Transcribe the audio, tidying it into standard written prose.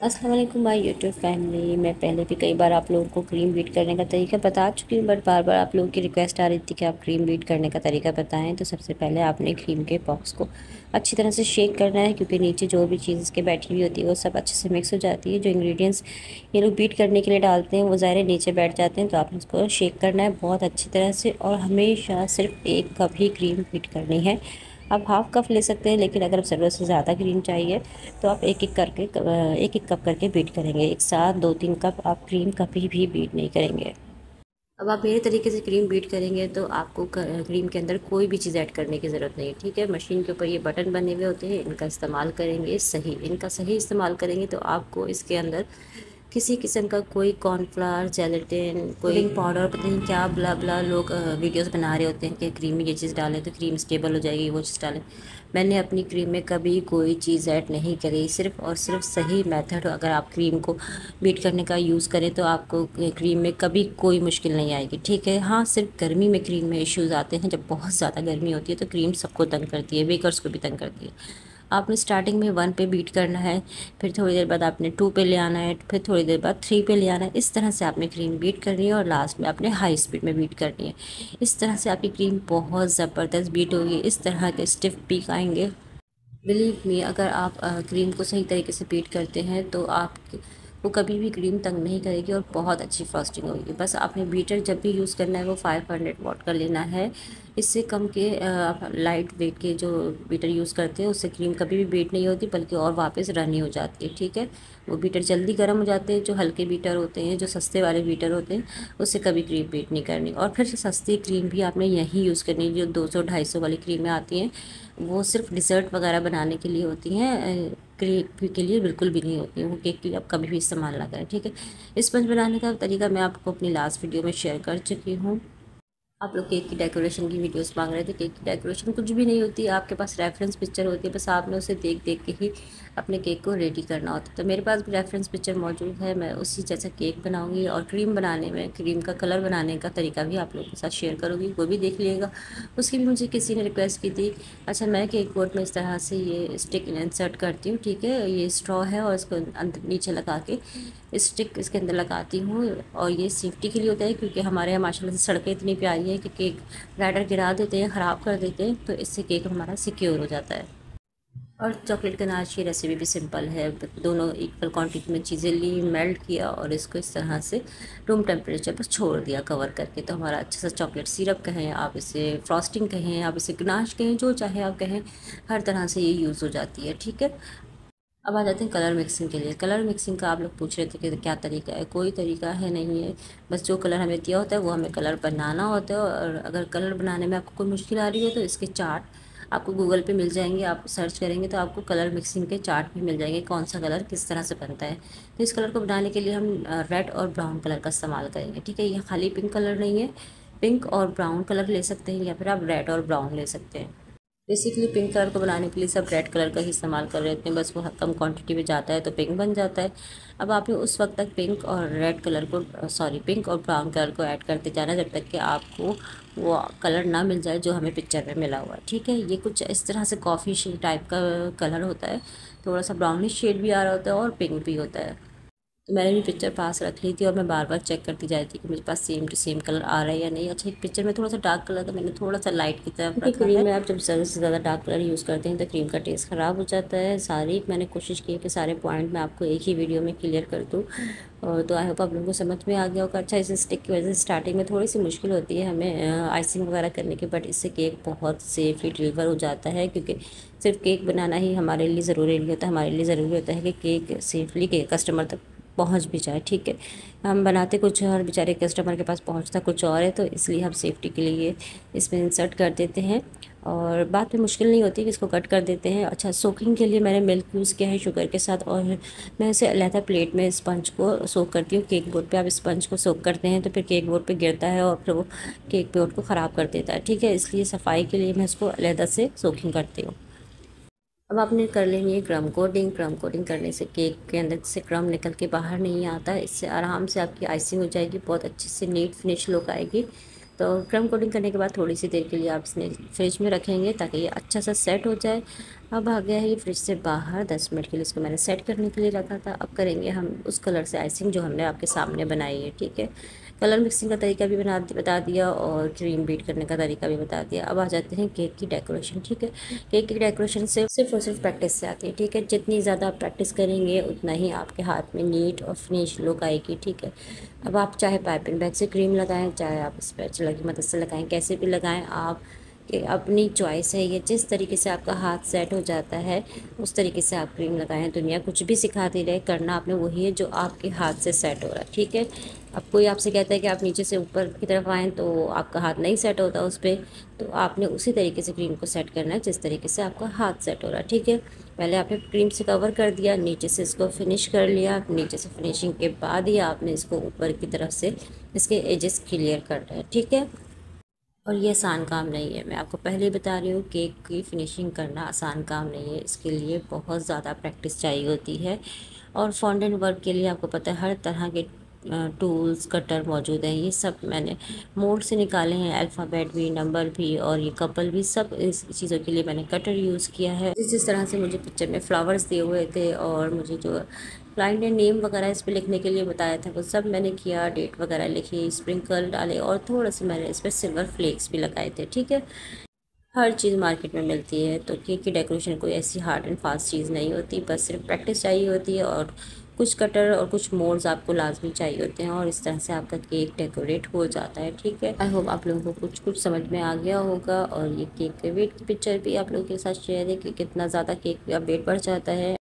अस्सलाम वालेकुम my YouTube family. मैं पहले भी कई बार आप लोगों को क्रीम बीट करने का तरीका बता चुकी हूँ, बट बार बार आप लोगों की रिक्वेस्ट आ रही थी कि आप क्रीम बीट करने का तरीका बताएं। तो सबसे पहले आपने क्रीम के बॉक्स को अच्छी तरह से शेक करना है, क्योंकि नीचे जो भी चीज़ इसके बैठी हुई होती है वो सब अच्छे से मिक्स हो जाती है। जो इंग्रेडिएंट्स ये लोग बीट करने के लिए डालते हैं वो ज़ाहिर नीचे बैठ जाते हैं, तो आपने उसको शेक करना है बहुत अच्छी तरह से। और हमेशा सिर्फ 1 कप ही क्रीम बीट करनी है। आप हाफ़ कप ले सकते हैं, लेकिन अगर ज़रूरत से ज़्यादा क्रीम चाहिए तो आप एक एक कप करके बीट करेंगे। एक साथ 2-3 कप आप क्रीम कभी भी बीट नहीं करेंगे। अब आप मेरे तरीके से क्रीम बीट करेंगे तो आपको क्रीम के अंदर कोई भी चीज़ ऐड करने की ज़रूरत नहीं है, ठीक है। मशीन के ऊपर ये बटन बने हुए होते हैं, इनका इस्तेमाल करेंगे सही, इनका सही इस्तेमाल करेंगे तो आपको इसके अंदर किसी किस्म का कोई कॉर्नफ्लावर, जेलेटिन, कोई पाउडर, पता नहीं क्या ब्ला ब्ला लोग वीडियोस बना रहे होते हैं कि क्रीम में ये चीज़ डालें तो क्रीम स्टेबल हो जाएगी, वो चीज़ डालें। मैंने अपनी क्रीम में कभी कोई चीज़ ऐड नहीं करी, सिर्फ और सिर्फ सही मेथड। अगर आप क्रीम को बीट करने का यूज़ करें तो आपको क्रीम में कभी कोई मुश्किल नहीं आएगी, ठीक है। हाँ, सिर्फ गर्मी में क्रीम में इश्यूज़ आते हैं, जब बहुत ज़्यादा गर्मी होती है तो क्रीम सबको तंग करती है, बेकर्स को भी तंग करती है। आपने स्टार्टिंग में 1 पे बीट करना है, फिर थोड़ी देर बाद आपने 2 पे ले आना है, फिर थोड़ी देर बाद 3 पे ले आना है। इस तरह से आपने क्रीम बीट करनी है और लास्ट में आपने हाई स्पीड में बीट करनी है। इस तरह से आपकी क्रीम बहुत ज़बरदस्त बीट होगी, इस तरह के स्टिफ पीक आएंगे। बिलीव मी, अगर आप क्रीम को सही तरीके से बीट करते हैं तो आप वो कभी भी क्रीम तंग नहीं करेगी और बहुत अच्छी फ्रॉस्टिंग होगी। बस आपने बीटर जब भी यूज़ करना है वो 500 वाट का लेना है। इससे कम के आप लाइट वेट के जो बीटर यूज़ करते हैं उससे क्रीम कभी भी बीट नहीं होती, बल्कि और वापस रनी हो जाती है, ठीक है। वो बीटर जल्दी गर्म हो जाते हैं, जो हल्के बीटर होते हैं, जो सस्ते वाले बीटर होते हैं, उससे कभी क्रीम बीट नहीं करनी। और फिर सस्ती क्रीम भी आपने यही यूज़ करनी है। जो 200-250 वाली क्रीमें आती हैं वो सिर्फ डिज़र्ट वगैरह बनाने के लिए होती हैं, केक के लिए बिल्कुल भी नहीं होती हैं। वो केक के लिए आप कभी भी इस्तेमाल ना करें, ठीक है। स्पंज बनाने का तरीका मैं आपको अपनी लास्ट वीडियो में शेयर कर चुकी हूँ। आप लोग केक की डेकोरेशन की वीडियोस मांग रहे थे। केक की डेकोरेशन कुछ भी नहीं होती, आपके पास रेफरेंस पिक्चर होती है, बस आपने उसे देख देख के ही अपने केक को रेडी करना होता है। तो मेरे पास भी रेफरेंस पिक्चर मौजूद है, मैं उसी जैसा केक बनाऊंगी। और क्रीम बनाने में, क्रीम का कलर बनाने का तरीका भी आप लोगों के साथ शेयर करूँगी, वो भी देख लीजिएगा। उसकी भी मुझे किसी ने रिक्वेस्ट की थी। अच्छा, मैं केक बोर्ड में इस तरह से ये स्टिक इंसर्ट करती हूँ, ठीक है। ये स्ट्रॉ है और इसको अंदर नीचे लगा के स्टिक इसके अंदर लगाती हूँ। और ये सेफ्टी के लिए होता है, क्योंकि हमारे यहाँ माशाल्लाह से सड़कें इतनी प्यारी है कि केक राइडर गिरा देते हैं, ख़राब कर देते हैं, तो इससे केक हमारा सिक्योर हो जाता है। और चॉकलेट गनाश की रेसिपी भी सिंपल है। दोनों इक्वल क्वांटिटी में चीज़ें ली, मेल्ट किया और इसको इस तरह से रूम टेम्परेचर पर छोड़ दिया कवर करके, तो हमारा अच्छा सा चॉकलेट सिरप कहें आप, इसे फ्रॉस्टिंग कहें आप, इसे गनाश कहें, जो चाहे आप कहें, हर तरह से ये यूज़ हो जाती है, ठीक है। अब आ जाते हैं कलर मिक्सिंग के लिए। कलर मिक्सिंग का आप लोग पूछ रहे थे कि क्या तरीका है। कोई तरीका है नहीं है, बस जो कलर हमें दिया होता है वो हमें कलर बनाना होता है। और अगर कलर बनाने में आपको कोई मुश्किल आ रही है तो इसके चार्ट आपको गूगल पे मिल जाएंगे। आप सर्च करेंगे तो आपको कलर मिक्सिंग के चार्ट भी मिल जाएंगे, कौन सा कलर किस तरह से बनता है। तो इस कलर को बनाने के लिए हम रेड और ब्राउन कलर का इस्तेमाल करेंगे, ठीक है। यह खाली पिंक कलर नहीं है, पिंक और ब्राउन कलर ले सकते हैं, या फिर आप रेड और ब्राउन ले सकते हैं। बेसिकली पिंक कलर को बनाने के लिए सब रेड कलर का ही इस्तेमाल कर रहे होते हैं, बस वो कम क्वांटिटी में जाता है तो पिंक बन जाता है। अब आपने उस वक्त तक पिंक और रेड कलर को पिंक और ब्राउन कलर को ऐड करते जाना जब तक कि आपको वो कलर ना मिल जाए जो हमें पिक्चर में मिला हुआ है, ठीक है। ये कुछ इस तरह से कॉफ़ी शेड टाइप का कलर होता है, थोड़ा सा ब्राउनिश शेड भी आ रहा होता है और पिंक भी होता है। तो मैंने भी पिक्चर पास रख ली थी और मैं बार बार चेक करती जा रही थी कि मेरे पास सेम टू सेम कलर आ रहा है या नहीं। अच्छा, एक पिक्चर में थोड़ा सा डार्क कलर था, मैंने थोड़ा सा लाइट की तरफ रखा क्रीम में आप जब ज़्यादा से ज़्यादा डार्क कलर यूज़ करते हैं तो क्रीम का टेस्ट ख़राब हो जाता है। सारी मैंने कोशिश की है कि सारे पॉइंट मैं आपको एक ही वीडियो में क्लियर कर दूँ, और तो आई होप आप लोगों को समझ में आ गया होगा। अच्छा, इस स्टिक की वजह से स्टार्टिंग में थोड़ी सी मुश्किल होती है हमें आइसिंग वगैरह करने की, बट इससे केक बहुत सेफली डिलीवर हो जाता है। क्योंकि सिर्फ केक बनाना ही हमारे लिए ज़रूरी नहीं होता, हमारे लिए ज़रूरी होता है कि केक सेफली के कस्टमर तक पहुंच भी जाए, ठीक है। हम बनाते कुछ और बेचारे कस्टमर के पास पहुंचता कुछ और है, तो इसलिए हम सेफ्टी के लिए इसमें इंसर्ट कर देते हैं और बाद में मुश्किल नहीं होती कि इसको कट कर देते हैं। अच्छा, सोकिंग के लिए मैंने मिल्क यूज़ किया है शुगर के साथ, और मैं इसे अलहदा प्लेट में स्पंज को सोक करती हूँ। केक बोर्ड पे आप स्पंज को सोक करते हैं तो फिर केक बोर्ड पे गिरता है और फिर वो केक बोर्ड को ख़राब कर देता है, ठीक है। इसलिए सफाई के लिए मैं इसको अलहदा से सोकिंग करती हूँ। अब आपने कर लेनी है क्रम कोटिंग। क्रम कोटिंग करने से केक के अंदर से क्रम निकल के बाहर नहीं आता है, इससे आराम से आपकी आइसिंग हो जाएगी, बहुत अच्छे से नीट फिनिश लुक आएगी। तो क्रम कोटिंग करने के बाद थोड़ी सी देर के लिए आप इसने फ्रिज में रखेंगे ताकि ये अच्छा सा सेट हो जाए। अब आ गया है ये फ्रिज से बाहर। 10 मिनट के लिए इसको मैंने सेट करने के लिए रखा था। अब करेंगे हम उस कलर से आइसिंग जो हमने आपके सामने बनाई है, ठीक है। कलर मिक्सिंग का तरीका भी बता दिया और क्रीम बीट करने का तरीका भी बता दिया। अब आ जाते हैं केक की डेकोरेशन, ठीक है। केक की डेकोरेशन से सिर्फ और सिर्फ प्रैक्टिस से आती है, ठीक है। जितनी ज़्यादा आप प्रैक्टिस करेंगे उतना ही आपके हाथ में नीट और फिनिश लुक आएगी, ठीक है। अब आप चाहे पाइपिंग बैग से क्रीम लगाएं, चाहे आप स्पैचुला की मदद से लगाएं, कैसे भी लगाएं आप, कि अपनी चॉइस है ये। जिस तरीके से आपका हाथ सेट हो जाता है उस तरीके से आप क्रीम लगाएं। दुनिया कुछ भी सिखाती रहे, करना आपने वही है जो आपके हाथ से सेट हो रहा है, ठीक है। अब कोई आपसे कहता है कि आप नीचे से ऊपर की तरफ आएँ तो आपका हाथ नहीं सेट होता उस पर, तो आपने उसी तरीके से क्रीम को सेट करना है जिस तरीके से आपका हाथ सेट हो रहा है, ठीक है। पहले आपने क्रीम से कवर कर दिया, नीचे से इसको फिनिश कर लिया। नीचे से फिनिशिंग के बाद ही आपने इसको ऊपर की तरफ से इसके एजेस क्लियर करना है, ठीक है। और ये आसान काम नहीं है, मैं आपको पहले ही बता रही हूँ, केक की फिनिशिंग करना आसान काम नहीं है। इसके लिए बहुत ज़्यादा प्रैक्टिस चाहिए होती है। और फॉन्डेंट वर्क के लिए आपको पता है हर तरह के टूल्स कटर मौजूद हैं। ये सब मैंने मोल्ड से निकाले हैं, अल्फ़ाबेट भी, नंबर भी और ये कपल भी, सब इस चीज़ों के लिए मैंने कटर यूज़ किया है। जिस तरह से मुझे पिक्चर में फ्लावर्स दिए हुए थे और मुझे जो क्लाइंट ने नेम वगैरह इस पर लिखने के लिए बताया था वो सब मैंने किया। डेट वगैरह लिखी, स्प्रिंकल डाले और थोड़ा सा मैंने इस पर सिल्वर फ्लेक्स भी लगाए थे, ठीक है। हर चीज़ मार्केट में मिलती है, तो केक की डेकोरेशन कोई ऐसी हार्ड एंड फास्ट चीज़ नहीं होती, बस सिर्फ प्रैक्टिस चाहिए होती है और कुछ कटर और कुछ मोल्ड्स आपको लाजमी चाहिए होते हैं और इस तरह से आपका केक डेकोरेट हो जाता है, ठीक है। आई होप आप लोगों को कुछ कुछ समझ में आ गया होगा। और ये केक के वेट की पिक्चर भी आप लोगों के साथ शेयर है कि कितना ज़्यादा केक का वेट बढ़ जाता है।